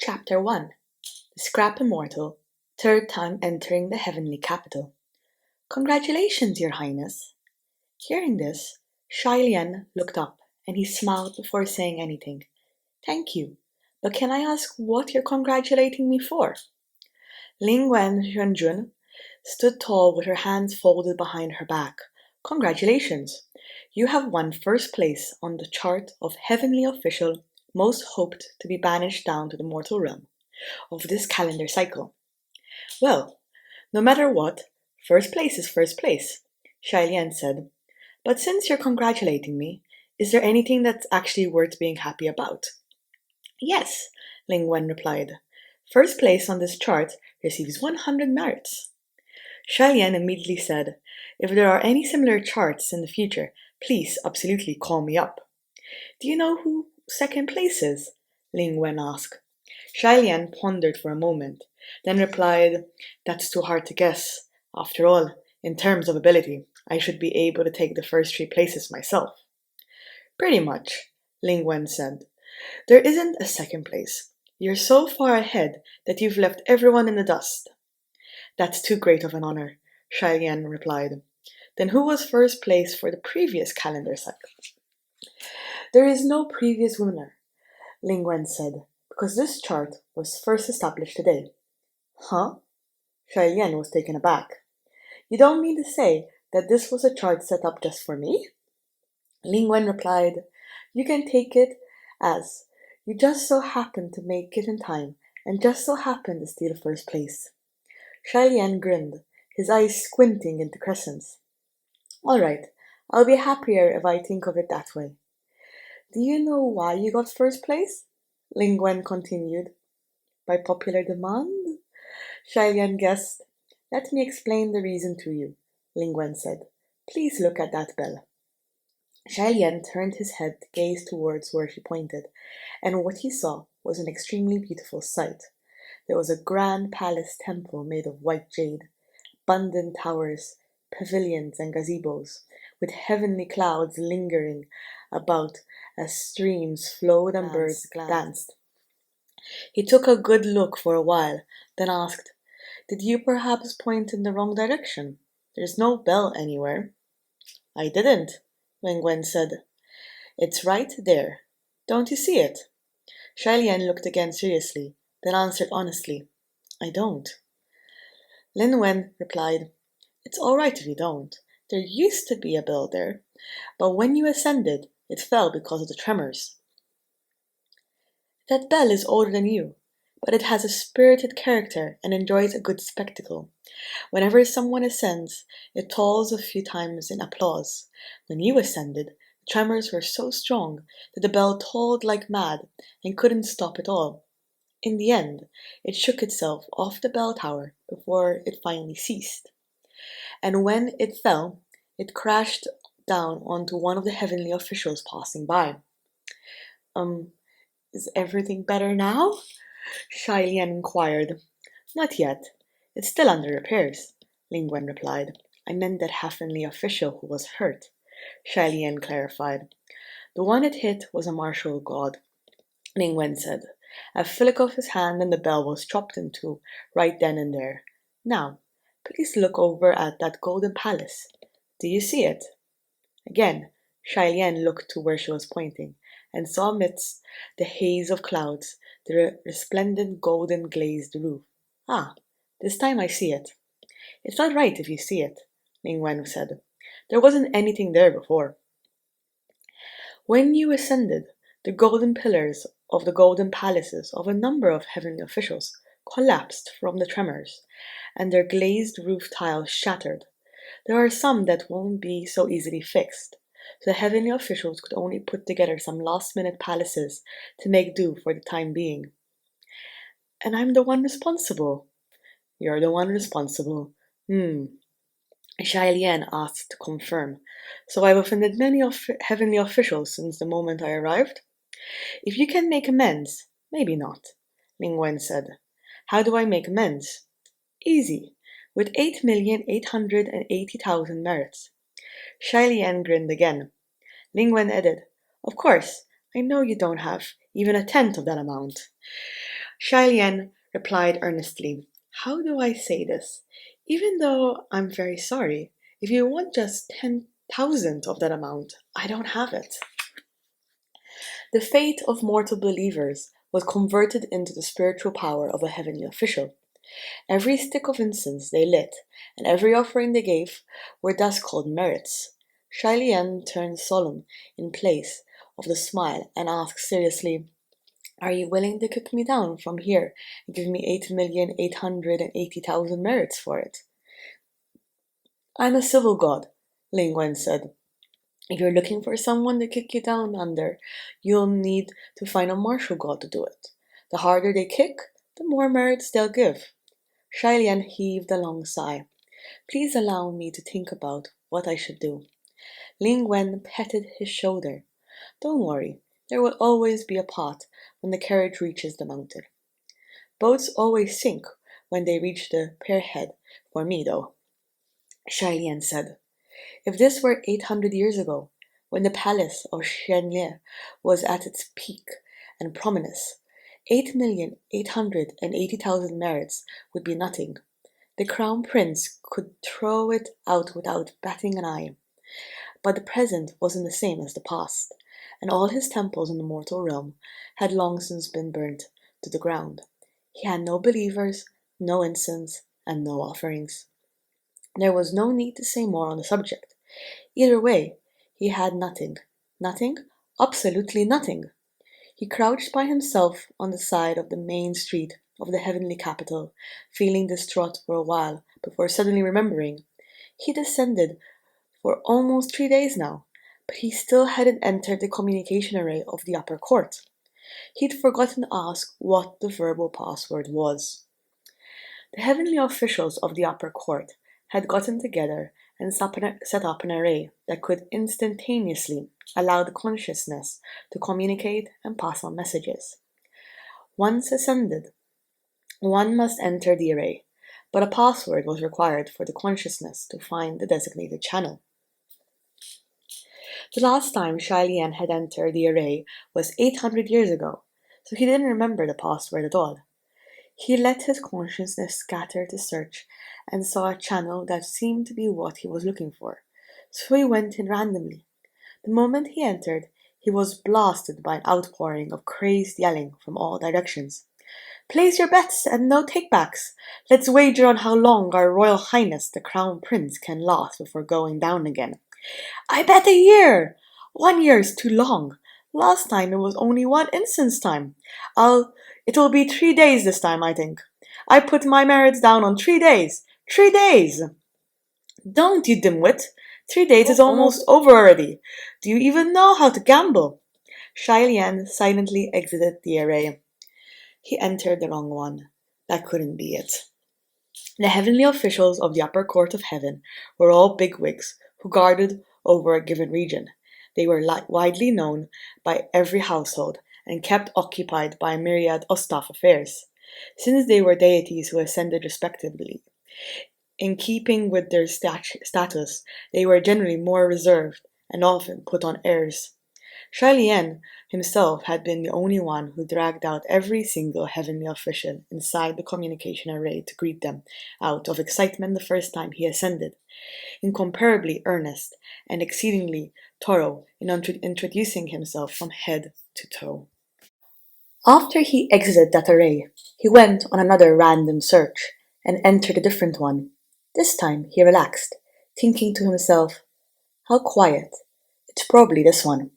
Chapter 1 The Scrap Immortal, third time entering the heavenly capital. Congratulations, Your Highness. Hearing this, Shailian looked up and he smiled before saying anything. Thank you, but can I ask what you're congratulating me for? Lingwen Yuanjun stood tall with her hands folded behind her back. Congratulations! You have won first place on the chart of heavenly official most hoped to be banished down to the mortal realm of this calendar cycle. Well, no matter what, first place is first place, Shailian said. But since you're congratulating me, is there anything that's actually worth being happy about? Yes, Ling Wen replied. First place on this chart receives 100 merits. Shailian immediately said, if there are any similar charts in the future, please absolutely call me up. Do you know who second place is? Ling Wen asked. Shailian pondered for a moment, then replied, That's too hard to guess. After all, in terms of ability, I should be able to take the first 3 places myself. Pretty much, Ling Wen said. There isn't a second place. You're so far ahead that you've left everyone in the dust. That's too great of an honor, Shailian replied. Then who was first place for the previous calendar cycle? There is no previous winner, Ling Wen said, because this chart was first established today. Huh? Shailian was taken aback. You don't mean to say that this was a chart set up just for me? Ling Wen replied, You can take it as you just so happened to make it in time and just so happened to steal first place. Shailian grinned, his eyes squinting into crescents. All right, I'll be happier if I think of it that way. Do you know why you got first place? Ling Wen continued. By popular demand? Shailian guessed. Let me explain the reason to you, Ling Wen said. Please look at that bell. Shailian turned his head to gaze towards where she pointed, and what he saw was an extremely beautiful sight. There was a grand palace temple made of white jade, abundant towers, pavilions, and gazebos, with heavenly clouds lingering about as streams flowed and birds danced. He took a good look for a while, then asked, Did you perhaps point in the wrong direction? There's no bell anywhere. I didn't, Ling Wen said. It's right there. Don't you see it? Shailian looked again seriously, then answered honestly, I don't. Lin Wen replied, It's all right if you don't. There used to be a bell there, but when you ascended, it fell because of the tremors. That bell is older than you, but it has a spirited character and enjoys a good spectacle. Whenever someone ascends, it tolls a few times in applause. When you ascended, the tremors were so strong that the bell tolled like mad and couldn't stop at all. In the end, it shook itself off the bell tower before it finally ceased. And when it fell, it crashed down onto one of the heavenly officials passing by. Is everything better now? Shailian inquired. Not yet. It's still under repairs, Ling Wen replied. I meant that heavenly official who was hurt, Shailian clarified. The one it hit was a martial god, Ling Wen said. A flick of his hand and the bell was chopped in two, right then and there. Now, please look over at that golden palace. Do you see it? Again, Shailian looked to where she was pointing, and saw amidst the haze of clouds the resplendent golden glazed roof. Ah, this time I see it. It's not right if you see it, Ling Wen said. There wasn't anything there before. When you ascended, the golden pillars of the golden palaces of a number of heavenly officials collapsed from the tremors, and their glazed roof tiles shattered. There are some that won't be so easily fixed, so the heavenly officials could only put together some last-minute palaces to make do for the time being. And I'm the one responsible. You're the one responsible. Shailian asked to confirm. So I've offended many heavenly officials since the moment I arrived? If you can make amends, maybe not, Ling Wen said. How do I make amends? Easy, with 8,880,000 merits. Shailian grinned again. Ling Wen added, Of course, I know you don't have even a tenth of that amount. Shailian replied earnestly, "How do I say this? Even though I'm very sorry, if you want just 10,000 of that amount, I don't have it." The fate of mortal believers was converted into the spiritual power of a heavenly official. Every stick of incense they lit, and every offering they gave, were thus called merits. Shailian turned solemn in place of the smile and asked seriously, "Are you willing to kick me down from here and give me 8,880,000 merits for it?" "I'm a civil god," Ling Wen said. "If you're looking for someone to kick you down under, you'll need to find a martial god to do it. The harder they kick, the more merits they'll give." Shailian heaved a long sigh. "Please allow me to think about what I should do." Ling Wen patted his shoulder. "Don't worry, there will always be a pot when the carriage reaches the mountain. Boats always sink when they reach the pierhead for me, though," Shailian said. "If this were 800 years ago, when the palace of Xianlie was at its peak and prominence, 8,880,000 merits would be nothing. The crown prince could throw it out without batting an eye. But the present wasn't the same as the past, and all his temples in the mortal realm had long since been burnt to the ground. He had no believers, no incense, and no offerings. There was no need to say more on the subject. Either way, he had nothing. Nothing? Absolutely nothing. He crouched by himself on the side of the main street of the heavenly capital, feeling distraught for a while before suddenly remembering. He descended for almost 3 days now, but he still hadn't entered the communication array of the upper court. He'd forgotten to ask what the verbal password was. The heavenly officials of the upper court had gotten together and set up an array that could instantaneously allow the consciousness to communicate and pass on messages. Once ascended, one must enter the array, but a password was required for the consciousness to find the designated channel. The last time Shailian had entered the array was 800 years ago, so he didn't remember the password at all. He let his consciousness scatter to search and saw a channel that seemed to be what he was looking for, so he went in randomly. The moment he entered, he was blasted by an outpouring of crazed yelling from all directions. "Place your bets and no takebacks! Let's wager on how long our Royal Highness the Crown Prince can last before going down again." "I bet a year!" "1 year's too long. Last time it was only one instance time. It'll be 3 days this time, I think. I put my merits down on 3 days. 3 days!" "Don't, you dimwit! 3 days is almost over already. Do you even know how to gamble?" Shailian silently exited the array. He entered the wrong one. That couldn't be it. The heavenly officials of the upper court of heaven were all bigwigs who guarded over a given region. They were widely known by every household and kept occupied by a myriad of staff affairs. Since they were deities who ascended respectively, in keeping with their status, they were generally more reserved and often put on airs. Shailian himself had been the only one who dragged out every single heavenly official inside the communication array to greet them out of excitement the first time he ascended, incomparably earnest and exceedingly thorough in introducing himself from head to toe. After he exited that array, he went on another random search and entered a different one. This time he relaxed, thinking to himself, "How quiet. It's probably this one."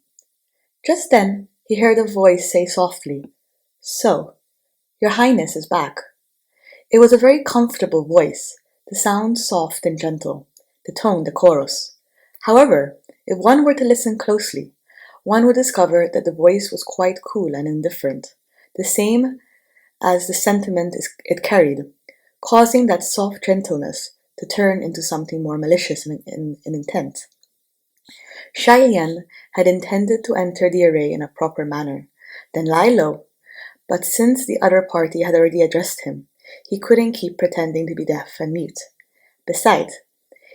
Just then he heard a voice say softly, "So, your Highness is back." It was a very comfortable voice, the sound soft and gentle, the tone decorous. However, if one were to listen closely, one would discover that the voice was quite cool and indifferent, the same as the sentiment it carried, causing that soft gentleness to turn into something more malicious in intent. Shailian had intended to enter the array in a proper manner, then lie low, but since the other party had already addressed him, he couldn't keep pretending to be deaf and mute. Besides,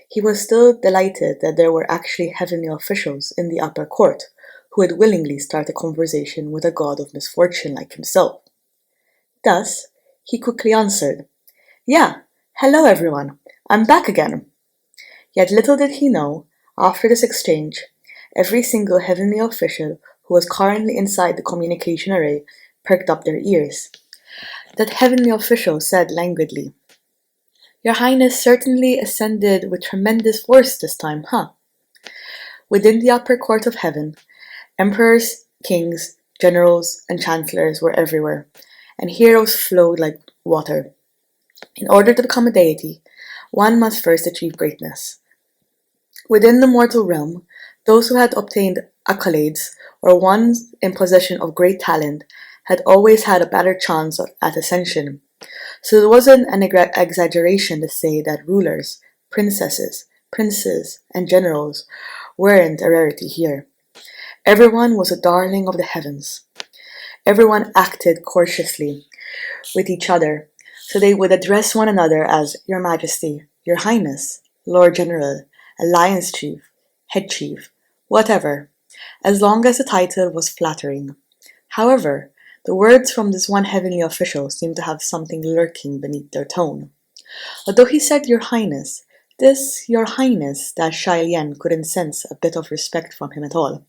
he was still delighted that there were actually heavenly officials in the upper court who would willingly start a conversation with a god of misfortune like himself. Thus, he quickly answered, "Yeah, hello everyone, I'm back again." Yet little did he know, after this exchange, every single heavenly official who was currently inside the communication array perked up their ears. That heavenly official said languidly, "Your Highness certainly ascended with tremendous force this time, huh?" Within the upper court of heaven, emperors, kings, generals, and chancellors were everywhere, and heroes flowed like water. In order to become a deity, one must first achieve greatness. Within the mortal realm, those who had obtained accolades or ones in possession of great talent had always had a better chance at ascension. So it wasn't an exaggeration to say that rulers, princesses, princes, and generals weren't a rarity here. Everyone was a darling of the heavens. Everyone acted courteously with each other, so they would address one another as Your Majesty, Your Highness, Lord General, Alliance Chief, Head Chief, whatever, as long as the title was flattering. However, the words from this one heavenly official seemed to have something lurking beneath their tone. Although he said Your Highness, this Your Highness that Shai Lian couldn't sense a bit of respect from him at all.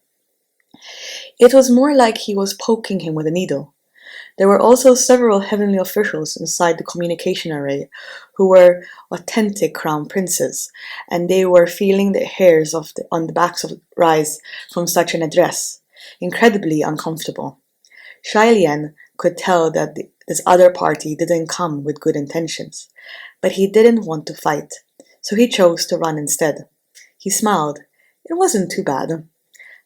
It was more like he was poking him with a needle. There were also several heavenly officials inside the communication array who were authentic crown princes, and they were feeling the hairs on the backs rise from such an address, incredibly uncomfortable. Shai Lian could tell that this other party didn't come with good intentions, but he didn't want to fight, so he chose to run instead. He smiled. It wasn't too bad.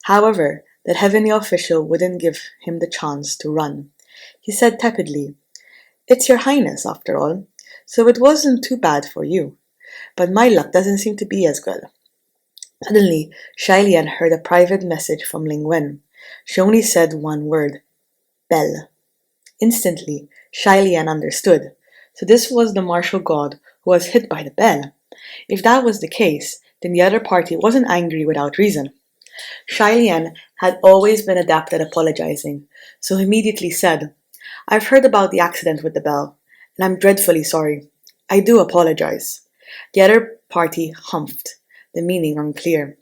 However, that heavenly official wouldn't give him the chance to run. He said tepidly, "It's Your Highness, after all, so it wasn't too bad for you. But my luck doesn't seem to be as good." Suddenly, Shai Lian heard a private message from Ling Wen. She only said one word, "Bell." Instantly, Shai Lian understood. So this was the martial god who was hit by the bell. If that was the case, then the other party wasn't angry without reason. Shai Lian had always been adept at apologizing, so he immediately said, "I've heard about the accident with the bell, and I'm dreadfully sorry. I do apologize." The other party humphed, the meaning unclear.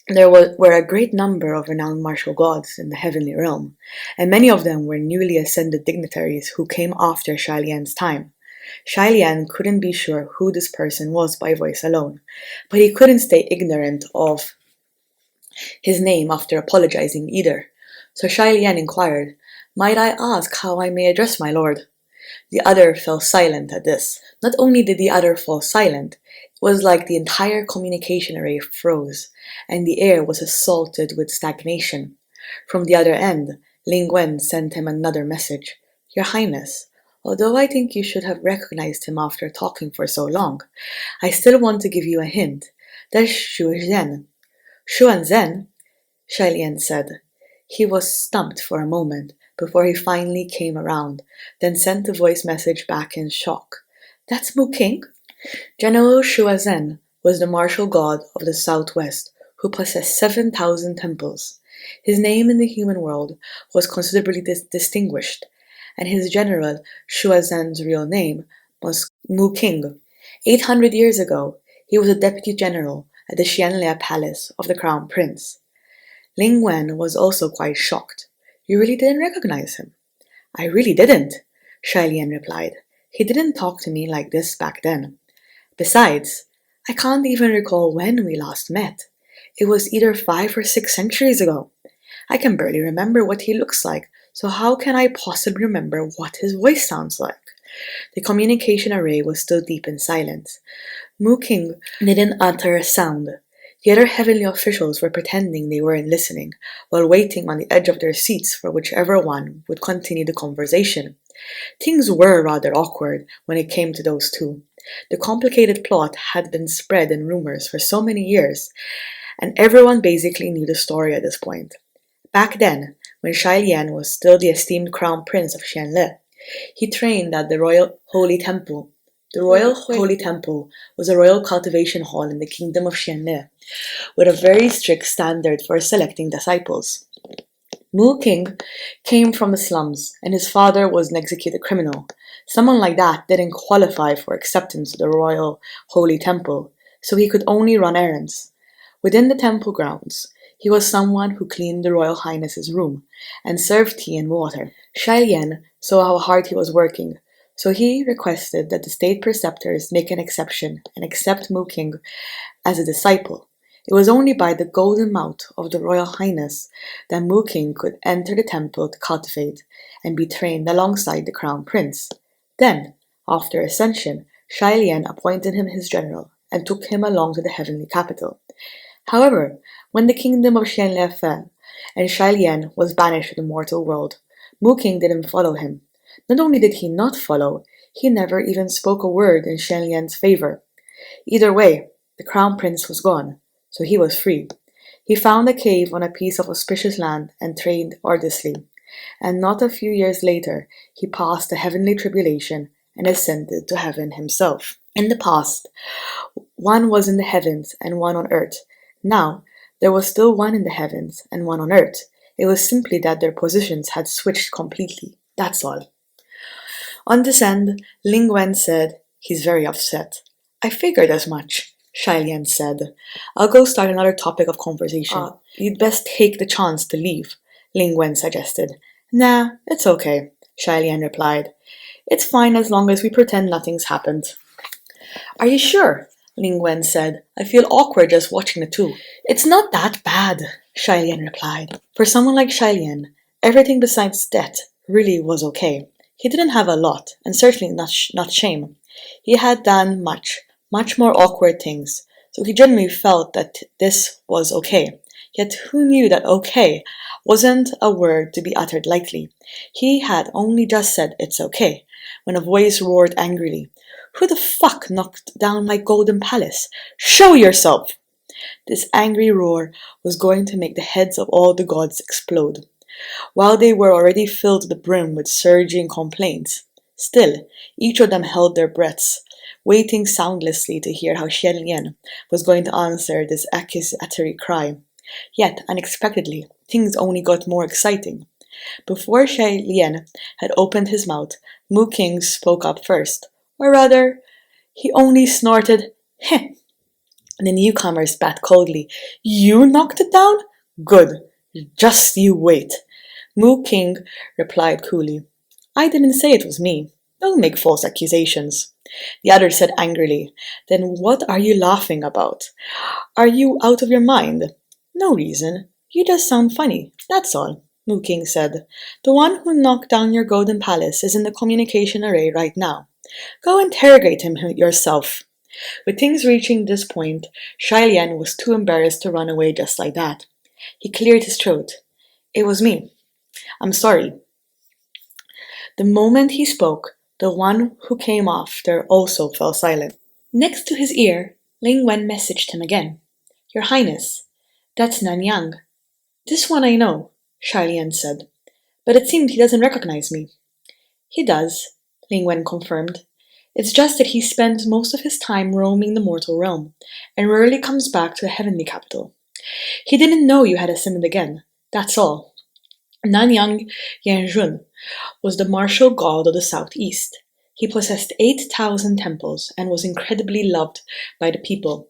There were a great number of renowned martial gods in the heavenly realm, and many of them were newly ascended dignitaries who came after Shai Lian's time. Shai Lian couldn't be sure who this person was by voice alone, but he couldn't stay ignorant of his name after apologizing either. So Shai Lian inquired, "Might I ask how I may address my lord?" The other fell silent at this. Not only did the other fall silent, it was like the entire communication array froze, and the air was assaulted with stagnation. From the other end, Ling Wen sent him another message. "Your Highness, although I think you should have recognized him after talking for so long, I still want to give you a hint. There's Shu Zhen." "Shuan Zhen?" Shai Lian said. He was stumped for a moment before he finally came around, then sent a voice message back in shock. "That's Mu King?" General Shuazhen was the martial god of the southwest who possessed 7,000 temples. His name in the human world was considerably distinguished, and his general Shuazhen's real name was Mu King. 800 years ago, he was a deputy general at the Xianle Palace of the Crown Prince. Ling Wen was also quite shocked. "You really didn't recognize him?" "I really didn't," Shai Lian replied. "He didn't talk to me like this back then. Besides, I can't even recall when we last met. It was either 5 or 6 centuries ago. I can barely remember what he looks like, so how can I possibly remember what his voice sounds like?" The communication array was still deep in silence. Mu King didn't utter a sound. The other heavenly officials were pretending they weren't listening, while waiting on the edge of their seats for whichever one would continue the conversation. Things were rather awkward when it came to those two. The complicated plot had been spread in rumors for so many years, and everyone basically knew the story at this point. Back then, when Shai Lian was still the esteemed crown prince of Xianle, he trained at the Royal Holy Temple. The Royal Holy Temple was a royal cultivation hall in the kingdom of Xianle, with a very strict standard for selecting disciples. Mu King came from the slums, and his father was an executed criminal. Someone like that didn't qualify for acceptance to the royal holy temple, so he could only run errands. Within the temple grounds, he was someone who cleaned the royal highness's room and served tea and water. Shailian saw how hard he was working, so he requested that the state preceptors make an exception and accept Mu King as a disciple. It was only by the golden mouth of the royal highness that Mu King could enter the temple to cultivate and be trained alongside the crown prince. Then, after ascension, Shailian appointed him his general and took him along to the heavenly capital. However, when the kingdom of Xianle fell and Shailian was banished to the mortal world, Mu King didn't follow him. Not only did he not follow, he never even spoke a word in Xianlian's favor. Either way, the crown prince was gone, so he was free. He found a cave on a piece of auspicious land and trained arduously, and not a few years later he passed the heavenly tribulation and ascended to heaven himself. In the past, one was in the heavens and one on earth. Now, there was still one in the heavens and one on earth. It was simply that their positions had switched completely. That's all. On this end, Ling Wen said, "He's very upset." "I figured as much," Shailian said. "I'll go start another topic of conversation." "You'd best take the chance to leave," Ling Wen suggested. "Nah, it's okay," Shailian replied. "It's fine as long as we pretend nothing's happened." "Are you sure?" Ling Wen said. "I feel awkward just watching the two." "It's not that bad," Shailian replied. For someone like Shailian, everything besides death really was okay. He didn't have a lot, and certainly not shame. He had done much more awkward things, so he genuinely felt that this was okay. Yet who knew that okay wasn't a word to be uttered lightly? He had only just said it's okay, when a voice roared angrily, "Who the fuck knocked down my golden palace? Show yourself!" This angry roar was going to make the heads of all the gods explode, while they were already filled to the brim with surging complaints. Still, each of them held their breaths, waiting soundlessly to hear how Xian Lian was going to answer this accusatory cry. Yet, unexpectedly, things only got more exciting. Before Xian Lian had opened his mouth, Mu King spoke up first. Or rather, he only snorted, "Heh." The newcomer spat coldly. "You knocked it down? Good. Just you wait." Mu King replied coolly, "I didn't say it was me. Don't make false accusations." The other said angrily, "Then what are you laughing about? Are you out of your mind?" "No reason. You just sound funny, that's all," Mu King said. "The one who knocked down your golden palace is in the communication array right now. Go interrogate him yourself." With things reaching this point, Shailian was too embarrassed to run away just like that. He cleared his throat. "It was me. I'm sorry." The moment he spoke, the one who came after also fell silent. Next to his ear, Ling Wen messaged him again. "Your Highness, that's Nanyang." "This one I know," Shailian said, "but it seems he doesn't recognize me." "He does," Ling Wen confirmed. "It's just that he spends most of his time roaming the mortal realm, and rarely comes back to the heavenly capital. He didn't know you had ascended again, that's all." Nanyang Yanjun was the martial god of the southeast. He possessed 8,000 temples and was incredibly loved by the people.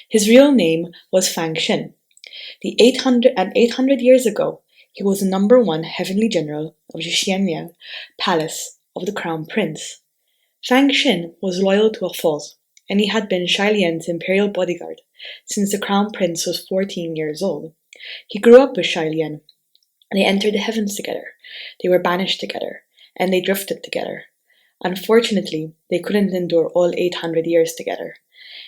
His real name was Fang Xin. 800 years ago, he was the number one heavenly general of the Xianliang Palace of the Crown Prince. Fang Xin was loyal to a fault, and he had been Shailian's imperial bodyguard since the Crown Prince was 14 years old. He grew up with Shailian. They entered the heavens together, they were banished together, and they drifted together. Unfortunately, they couldn't endure all 800 years together.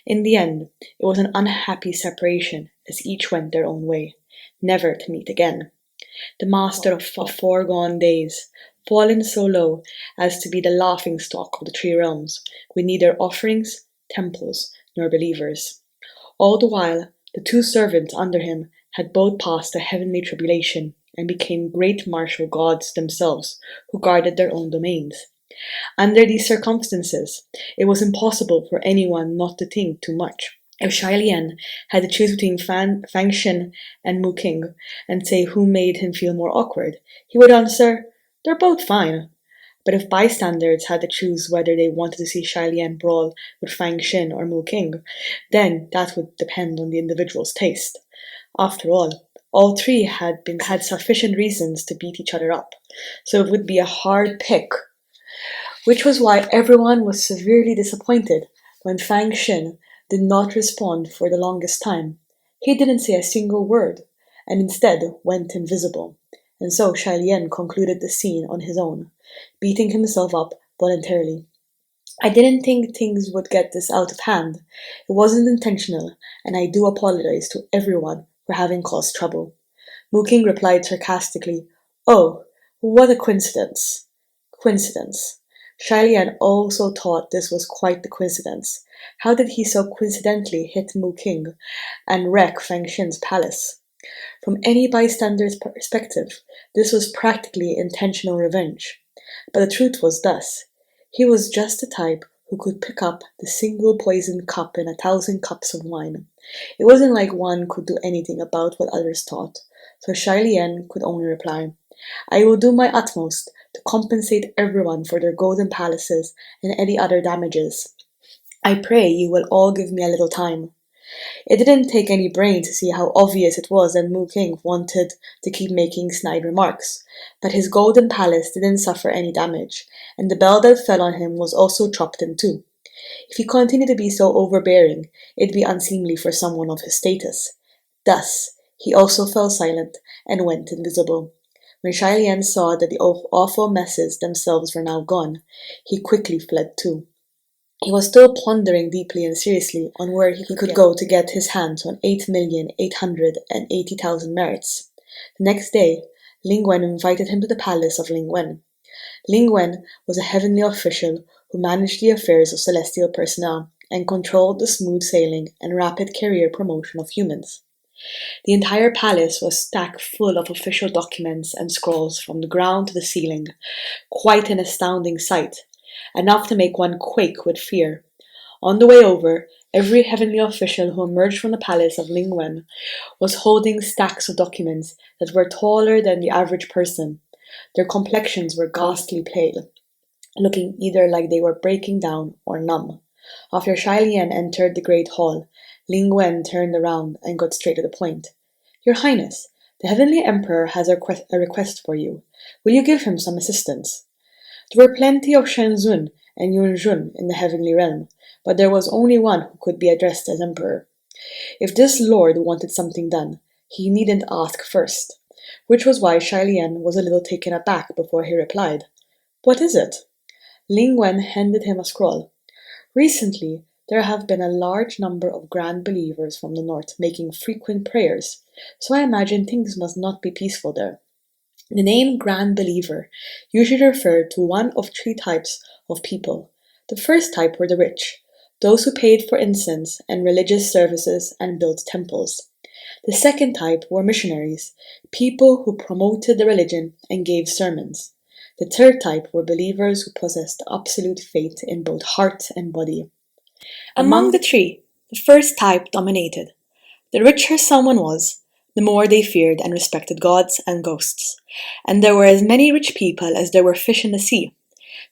In the end, it was an unhappy separation as each went their own way, never to meet again. The master of foregone days, fallen so low as to be the laughingstock of the three realms, with neither offerings, temples, nor believers. All the while, the two servants under him had both passed the heavenly tribulation and became great martial gods themselves, who guarded their own domains. Under these circumstances, it was impossible for anyone not to think too much. If Shai Lian had to choose between Fang Xin and Mu King and say who made him feel more awkward, he would answer, "They're both fine." But if bystanders had to choose whether they wanted to see Shai Lian brawl with Fang Xin or Mu King, then that would depend on the individual's taste. After all three had sufficient reasons to beat each other up, so it would be a hard pick, which was why everyone was severely disappointed when Fang Xin did not respond for the longest time. He didn't say a single word, and instead went invisible, and so Shai Lian concluded the scene on his own, beating himself up voluntarily. "I didn't think things would get this out of hand. It wasn't intentional, and I do apologize to everyone for having caused trouble." Mu King replied sarcastically, "Oh, what a coincidence." Coincidence. Shai Lian also thought this was quite the coincidence. How did he so coincidentally hit Mu King and wreck Fang Xin's palace? From any bystander's perspective, this was practically intentional revenge. But the truth was thus: he was just the type who could pick up the single poisoned cup in 1,000 cups of wine. It wasn't like one could do anything about what others thought, so Shai Lian could only reply, "I will do my utmost to compensate everyone for their golden palaces and any other damages. I pray you will all give me a little time." It didn't take any brain to see how obvious it was that Mu King wanted to keep making snide remarks, but his golden palace didn't suffer any damage, and the bell that fell on him was also chopped in two. If he continued to be so overbearing, it'd be unseemly for someone of his status. Thus, he also fell silent and went invisible. When Shai Lian saw that the awful messes themselves were now gone, he quickly fled too. He was still pondering deeply and seriously on where he could go to get his hands on 8,880,000 merits. The next day, Ling Wen invited him to the palace of Ling Wen. Ling Wen was a heavenly official who managed the affairs of celestial personnel and controlled the smooth sailing and rapid career promotion of humans. The entire palace was stacked full of official documents and scrolls from the ground to the ceiling, quite an astounding sight, enough to make one quake with fear. On the way over, every heavenly official who emerged from the palace of Ling Wen was holding stacks of documents that were taller than the average person. Their complexions were ghastly pale, looking either like they were breaking down or numb. After Shai Lian entered the great hall, Ling Wen turned around and got straight to the point. "Your Highness, the Heavenly Emperor has a request for you. Will you give him some assistance?" There were plenty of Shenzun and Yunjun in the heavenly realm, but there was only one who could be addressed as Emperor. If this lord wanted something done, he needn't ask first, which was why Shai Lian was a little taken aback before he replied. "What is it?" Ling Wen handed him a scroll. "Recently, there have been a large number of grand believers from the north making frequent prayers, so I imagine things must not be peaceful there." The name Grand Believer usually referred to one of three types of people. The first type were the rich, those who paid for incense and religious services and built temples. The second type were missionaries, people who promoted the religion and gave sermons. The third type were believers who possessed absolute faith in both heart and body. Among the three, the first type dominated. The richer someone was, the more they feared and respected gods and ghosts, and there were as many rich people as there were fish in the sea.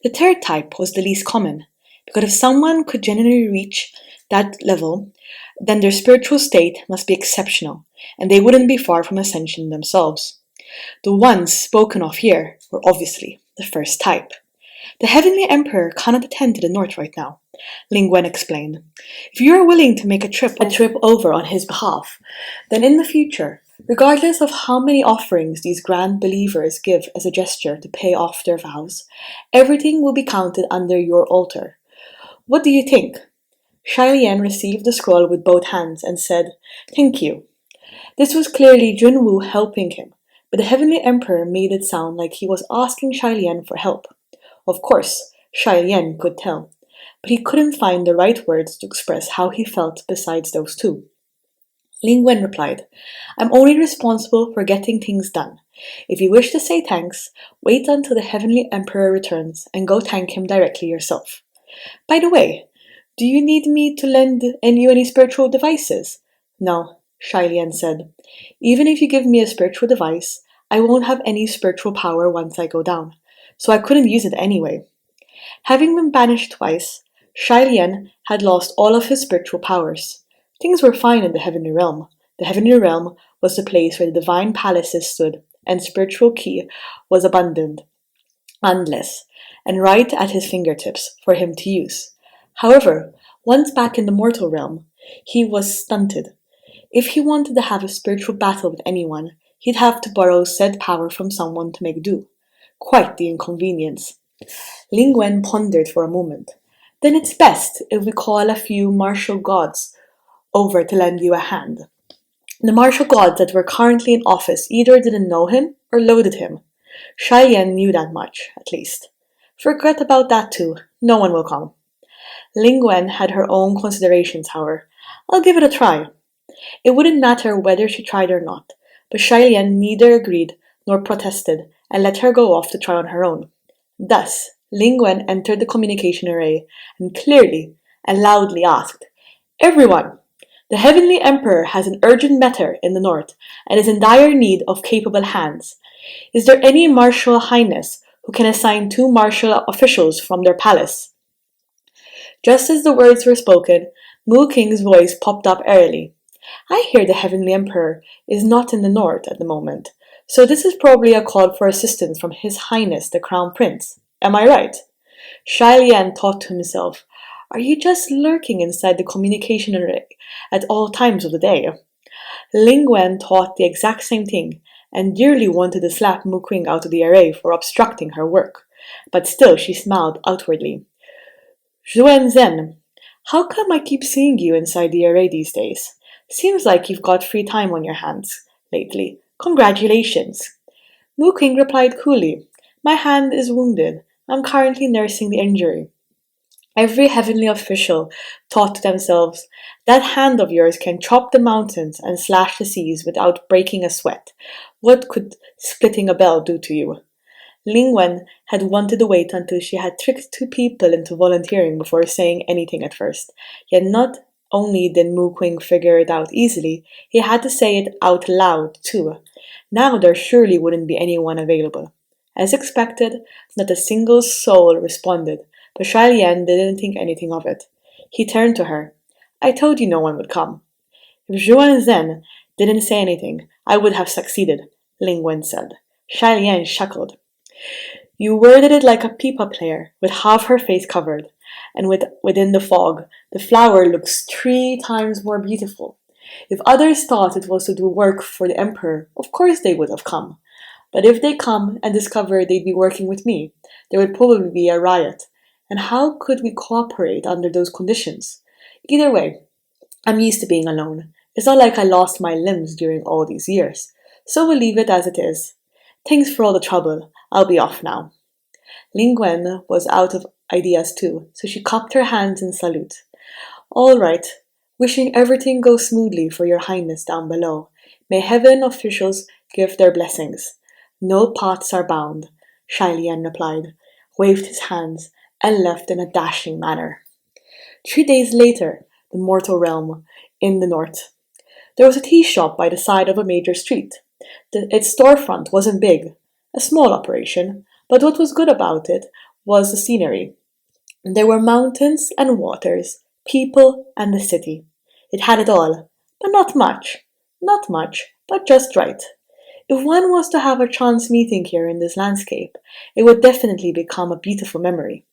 The third type was the least common, because if someone could genuinely reach that level, then their spiritual state must be exceptional, and they wouldn't be far from ascension themselves. The ones spoken of here were obviously the first type. "The Heavenly Emperor cannot attend to the north right now," Ling Wen explained. "If you are willing to make a trip over on his behalf, then in the future, regardless of how many offerings these grand believers give as a gesture to pay off their vows, everything will be counted under your altar. What do you think?" Shai Lian received the scroll with both hands and said, "Thank you." This was clearly Junwu helping him, but the Heavenly Emperor made it sound like he was asking Shai Lian for help. Of course, Shai Lian could tell, but he couldn't find the right words to express how he felt besides those two. Ling Wen replied, "I'm only responsible for getting things done. If you wish to say thanks, wait until the Heavenly Emperor returns and go thank him directly yourself. By the way, Do you need me to lend you any spiritual devices? No, Shilian said. Even if you give me a spiritual device, I won't have any spiritual power once I go down, so I couldn't use it anyway. Having been banished twice, Shilian had lost all of his spiritual powers. Things were fine in the Heavenly Realm. The Heavenly Realm was the place where the divine palaces stood, and spiritual ki was abundant, endless, and right at his fingertips for him to use. However, once back in the mortal realm, he was stunted. If he wanted to have a spiritual battle with anyone, he'd have to borrow said power from someone to make do. Quite the inconvenience. Ling Wen pondered for a moment. Then it's best if we call a few martial gods over to lend you a hand. The martial gods that were currently in office either didn't know him or loathed him. Cheyenne knew that much, at least. Forget about that too. No one will come. Ling Wen had her own considerations, however. I'll give it a try. It wouldn't matter whether she tried or not, but Cheyenne neither agreed nor protested and let her go off to try on her own. Thus, Ling Wen entered the communication array and clearly and loudly asked, Everyone! The Heavenly Emperor has an urgent matter in the north and is in dire need of capable hands. Is there any martial highness who can assign 2 martial officials from their palace? Just as the words were spoken, Mu King's voice popped up airily. I hear the Heavenly Emperor is not in the north at the moment, so this is probably a call for assistance from His Highness the Crown Prince. Am I right? Shai Lian thought to himself, Are you just lurking inside the communication array at all times of the day? Ling Wen thought the exact same thing, and dearly wanted to slap Mu Qing out of the array for obstructing her work. But still she smiled outwardly. Zhuan Zhen, how come I keep seeing you inside the array these days? Seems like you've got free time on your hands lately. Congratulations. Mu Qing replied coolly, My hand is wounded. I'm currently nursing the injury. Every heavenly official thought to themselves, That hand of yours can chop the mountains and slash the seas without breaking a sweat. What could splitting a bell do to you? Ling Wen had wanted to wait until she had tricked 2 people into volunteering before saying anything at first. Yet not only did Mu Qing figure it out easily, he had to say it out loud too. Now there surely wouldn't be anyone available. As expected, not a single soul responded, but Shai Lian didn't think anything of it. He turned to her. I told you no one would come. If Zhuan Zhen didn't say anything, I would have succeeded, Ling Wen said. Shai Lian chuckled. You worded it like a pipa player, with half her face covered, and within the fog, the flower looks 3 times more beautiful. If others thought it was to do work for the emperor, of course they would have come. But if they come and discover they'd be working with me, there would probably be a riot. And how could we cooperate under those conditions? Either way, I'm used to being alone. It's not like I lost my limbs during all these years. So we'll leave it as it is. Thanks for all the trouble. I'll be off now. Ling Wen was out of ideas too, so she cupped her hands in salute. All right. Wishing everything goes smoothly for your highness down below. May heaven officials give their blessings. No paths are bound, Shai Lian replied, waved his hands, and left in a dashing manner. 3 days later, the mortal realm in the north. There was a tea shop by the side of a major street. Its storefront wasn't big, a small operation, but what was good about it was the scenery. There were mountains and waters, people and the city. It had it all, but not much. Not much, but just right. If one was to have a chance meeting here in this landscape, it would definitely become a beautiful memory.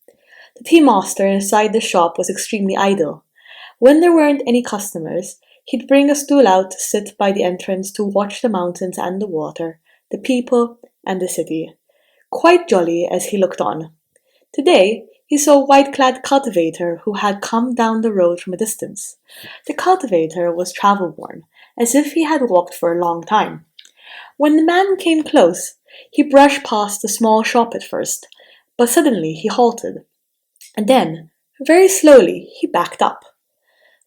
The tea master inside the shop was extremely idle. When there weren't any customers, he'd bring a stool out to sit by the entrance to watch the mountains and the water, the people and the city. Quite jolly as he looked on. Today, he saw a white-clad cultivator who had come down the road from a distance. The cultivator was travel-worn, as if he had walked for a long time. When the man came close, he brushed past the small shop at first, but suddenly he halted. And then, very slowly, he backed up.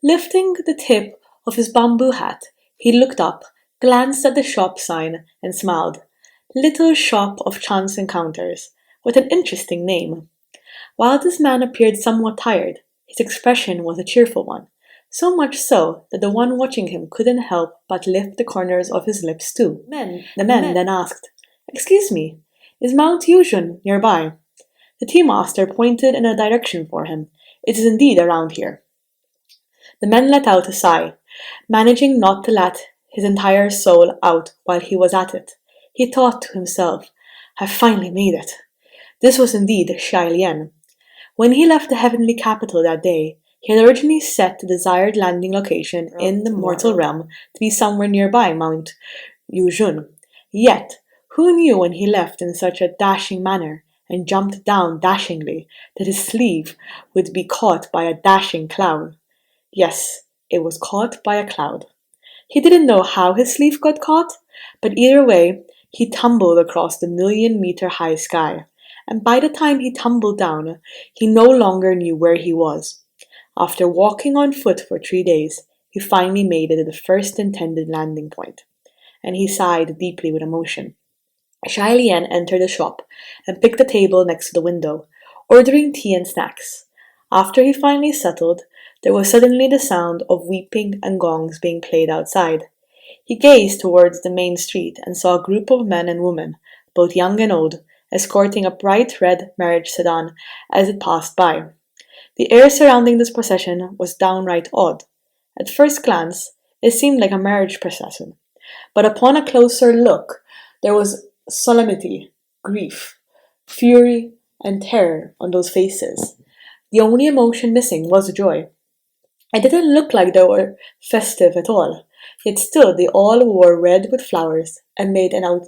Lifting the tip of his bamboo hat, he looked up, glanced at the shop sign, and smiled. Little Shop of Chance Encounters, with an interesting name. While this man appeared somewhat tired, His expression was a cheerful one, so much so that the one watching him couldn't help but lift the corners of his lips too. The men then asked, "Excuse me, is Mount Yujun nearby?" The tea master pointed in a direction for him. "It is indeed around here." The men let out a sigh, managing not to let his entire soul out while he was at it. He thought to himself, "I've finally made it." This was indeed Shai Lian. When he left the heavenly capital that day, he had originally set the desired landing location in the mortal realm to be somewhere nearby Mount Yujun. Yet, who knew when he left in such a dashing manner and jumped down dashingly that his sleeve would be caught by a dashing cloud? Yes, it was caught by a cloud. He didn't know how his sleeve got caught, but either way, he tumbled across the million-meter-high sky, and by the time he tumbled down, he no longer knew where he was. After walking on foot for 3 days, he finally made it to the first intended landing point, and he sighed deeply with emotion. Shai Lian entered the shop and picked a table next to the window, ordering tea and snacks. After he finally settled, there was suddenly the sound of weeping and gongs being played outside. He gazed towards the main street and saw a group of men and women, both young and old, escorting a bright red marriage sedan as it passed by. The air surrounding this procession was downright odd. At first glance, it seemed like a marriage procession, but upon a closer look, there was solemnity, grief, fury, and terror on those faces. The only emotion missing was joy. It didn't look like they were festive at all, yet still they all wore red with flowers and made an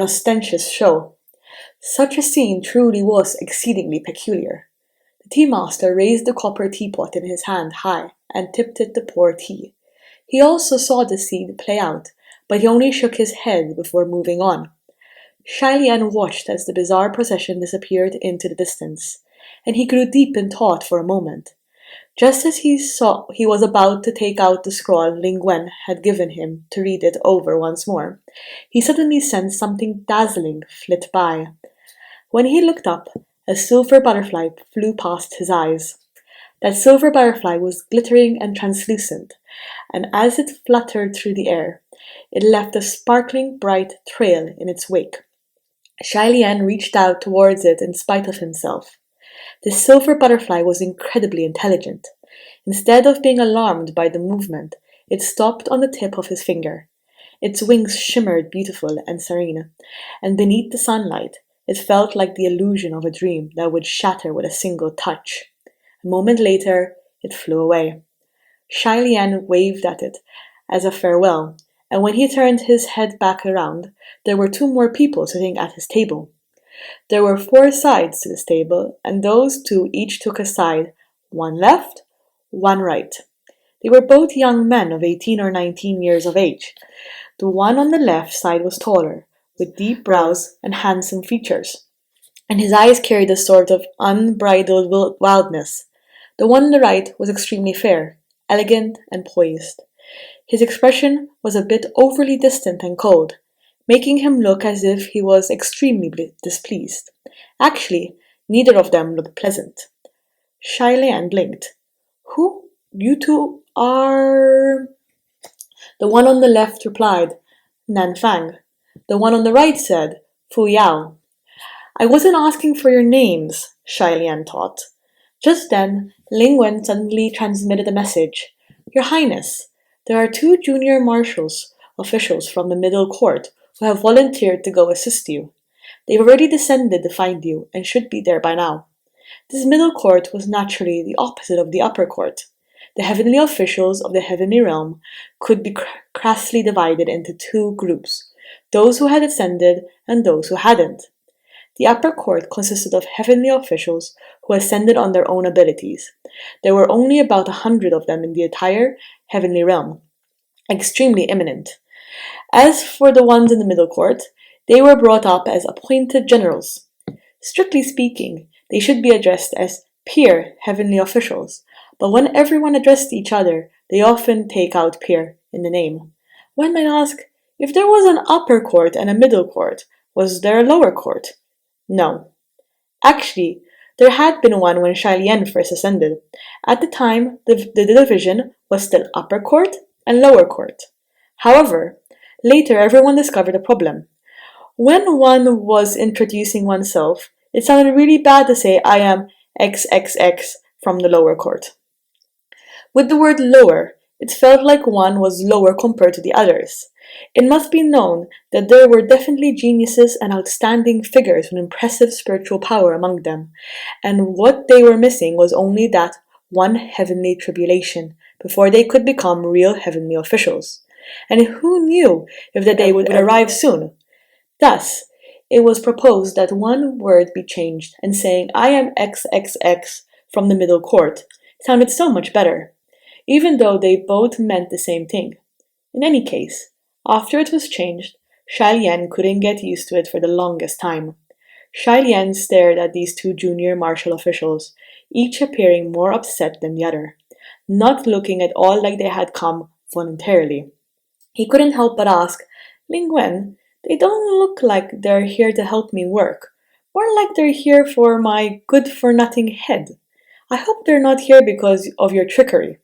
ostentatious show. Such a scene truly was exceedingly peculiar. The tea master raised the copper teapot in his hand high and tipped it to pour tea. He also saw the scene play out, but he only shook his head before moving on. Shai Lian watched as the bizarre procession disappeared into the distance, and he grew deep in thought for a moment. Just as he was about to take out the scroll Ling Wen had given him to read it over once more, he suddenly sensed something dazzling flit by. When he looked up, a silver butterfly flew past his eyes. That silver butterfly was glittering and translucent, and as it fluttered through the air, it left a sparkling bright trail in its wake. Shai Lian reached out towards it in spite of himself. This silver butterfly was incredibly intelligent. Instead of being alarmed by the movement, it stopped on the tip of his finger. Its wings shimmered beautiful and serene, and beneath the sunlight, it felt like the illusion of a dream that would shatter with a single touch. A moment later, it flew away. Shai Lian waved at it as a farewell, and when he turned his head back around, there were 2 more people sitting at his table. There were 4 sides to this table, and those 2 each took a side, one left, one right. They were both young men of 18 or 19 years of age. The one on the left side was taller, with deep brows and handsome features, and his eyes carried a sort of unbridled wildness. The one on the right was extremely fair, elegant, and poised. His expression was a bit overly distant and cold, making him look as if he was extremely displeased. Actually, neither of them looked pleasant. Shai Lian blinked. "Who? You 2 are—" The one on the left replied, "Nan Fang." The one on the right said, "Fu Yao." "I wasn't asking for your names," Shai Lian thought. Just then, Ling Wen suddenly transmitted a message. "Your Highness, there are 2 junior marshals officials from the middle court who have volunteered to go assist you. They've already descended to find you and should be there by now." This middle court was naturally the opposite of the upper court. The heavenly officials of the heavenly realm could be crassly divided into 2 groups, those who had ascended and those who hadn't. The upper court consisted of heavenly officials who ascended on their own abilities. There were only about 100 of them in the entire heavenly realm, extremely eminent. As for the ones in the middle court, they were brought up as appointed generals. Strictly speaking, they should be addressed as peer heavenly officials, but when everyone addressed each other, they often take out peer in the name. One might ask, if there was an upper court and a middle court, was there a lower court? No. Actually, There had been one when Shailian first ascended. At the time, the division was still upper court and lower court. However, later everyone discovered a problem. When one was introducing oneself, it sounded really bad to say I am XXX from the lower court. With the word lower, it felt like one was lower compared to the others. It must be known that there were definitely geniuses and outstanding figures with impressive spiritual power among them, and what they were missing was only that one heavenly tribulation before they could become real heavenly officials. And who knew if that day would arrive soon? Thus, it was proposed that one word be changed, and saying I am XXX from the middle court sounded so much better, even though they both meant the same thing. In any case, after it was changed, Shailian couldn't get used to it for the longest time. Shailian stared at these two junior martial officials, each appearing more upset than the other, not looking at all like they had come voluntarily. He couldn't help but ask, Lingwen, they don't look like they're here to help me work, more like they're here for my good-for-nothing head. I hope they're not here because of your trickery.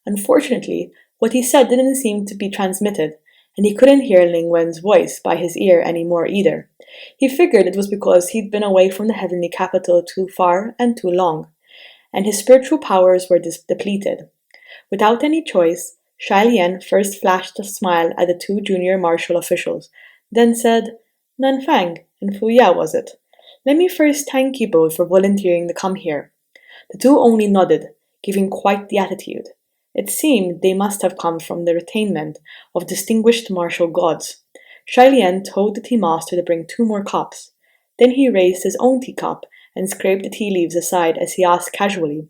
Unfortunately, what he said didn't seem to be transmitted, and he couldn't hear Ling Wen's voice by his ear any more either. He figured it was because he'd been away from the heavenly capital too far and too long, and his spiritual powers were depleted. Without any choice, Shailian first flashed a smile at the two junior martial officials, then said, Nanfang and Fu Ya, was it? Let me first thank you both for volunteering to come here. The two only nodded, giving quite the attitude. It seemed they must have come from the retainment of distinguished martial gods. Shailian told the tea master to bring 2 more cups. Then he raised his own teacup and scraped the tea leaves aside as he asked casually,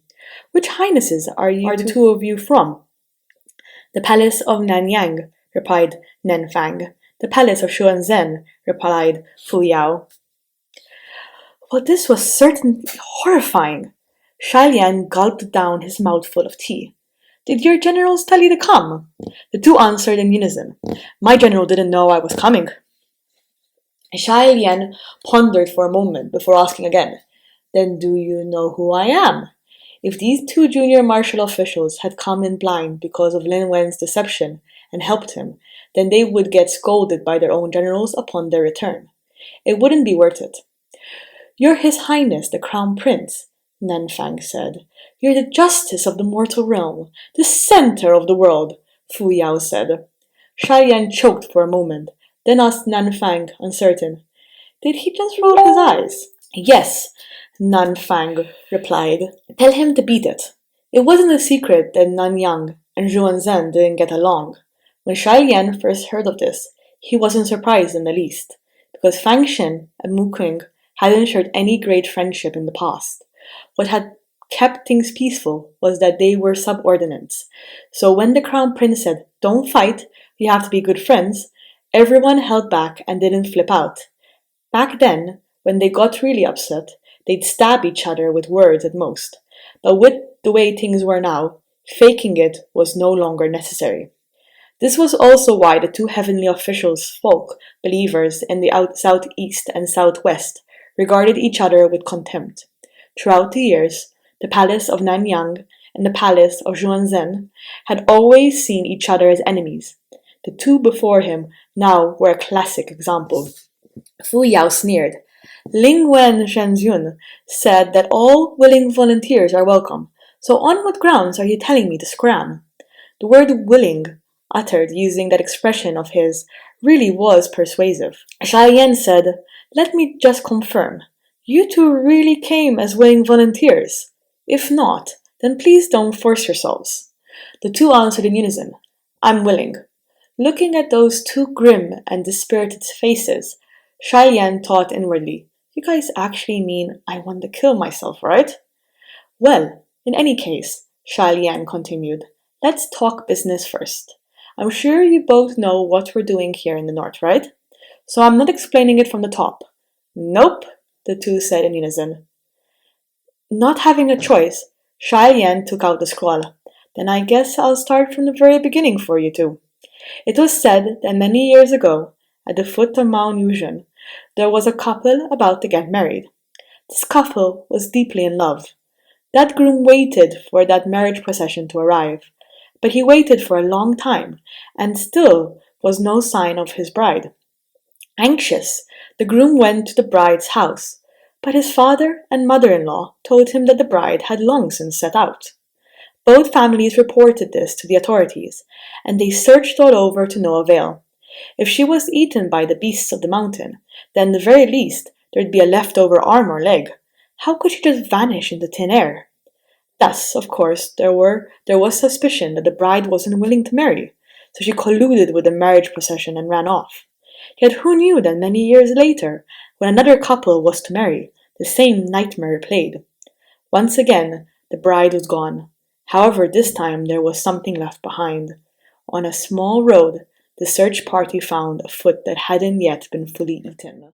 Which highnesses are the two of you from? The palace of Nanyang, replied Nenfang. The palace of Xuanzhen, replied Fu Yao. Well, this was certainly horrifying. Shailian gulped down his mouthful of tea. Did your generals tell you to come? The two answered in unison. My general didn't know I was coming. Shailian pondered for a moment before asking again, Then do you know who I am? If these two junior martial officials had come in blind because of Lin Wen's deception and helped him, then they would get scolded by their own generals upon their return. It wouldn't be worth it. You're His Highness the Crown Prince, Nanfang said. You're the justice of the mortal realm, the center of the world, Fu Yao said. Shailian choked for a moment, then asked Nanfang, uncertain, Did he just roll his eyes? Yes, Nanfang replied. Tell him to beat it. It wasn't a secret that Nanyang and Zhuanzhen didn't get along. When Shailian first heard of this, he wasn't surprised in the least, because Fangshen and Muqing hadn't shared any great friendship in the past. What had kept things peaceful was that they were subordinates. So when the crown prince said, Don't fight, you have to be good friends, everyone held back and didn't flip out. Back then, when they got really upset, they'd stab each other with words at most. But with the way things were now, faking it was no longer necessary. This was also why the two heavenly officials, folk believers in the southeast and southwest, regarded each other with contempt. Throughout the years, the palace of Nanyang and the palace of Zhuanzhen had always seen each other as enemies. The two before him now were a classic example. Fu Yao sneered. Lingwen Shenzhun said that all willing volunteers are welcome. So on what grounds are you telling me to scram? The word willing, uttered using that expression of his, really was persuasive. Shailian said, Let me just confirm. You two really came as willing volunteers. If not, then please don't force yourselves. The two answered in unison, I'm willing. Looking at those two grim and dispirited faces, Shailian thought inwardly, You guys actually mean I want to kill myself, right? Well, in any case, Shailian continued, let's talk business first. I'm sure you both know what we're doing here in the north, right? So I'm not explaining it from the top. Nope, the two said in unison. Not having a choice, Shailian took out the scroll. Then I guess I'll start from the very beginning for you two. It was said that many years ago, at the foot of Mount Yuzhen, there was a couple about to get married. This couple was deeply in love. That groom waited for that marriage procession to arrive, but he waited for a long time, and still was no sign of his bride. Anxious, the groom went to the bride's house, but his father and mother-in-law told him that the bride had long since set out. Both families reported this to the authorities, and they searched all over to no avail. If she was eaten by the beasts of the mountain, then at the very least there'd be a leftover arm or leg. How could she just vanish into thin air? Thus, of course, there was suspicion that the bride wasn't willing to marry, so she colluded with the marriage procession and ran off. Yet who knew that many years later, when another couple was to marry, the same nightmare played. Once again, the bride was gone. However, this time there was something left behind. On a small road, the search party found a foot that hadn't yet been fully eaten.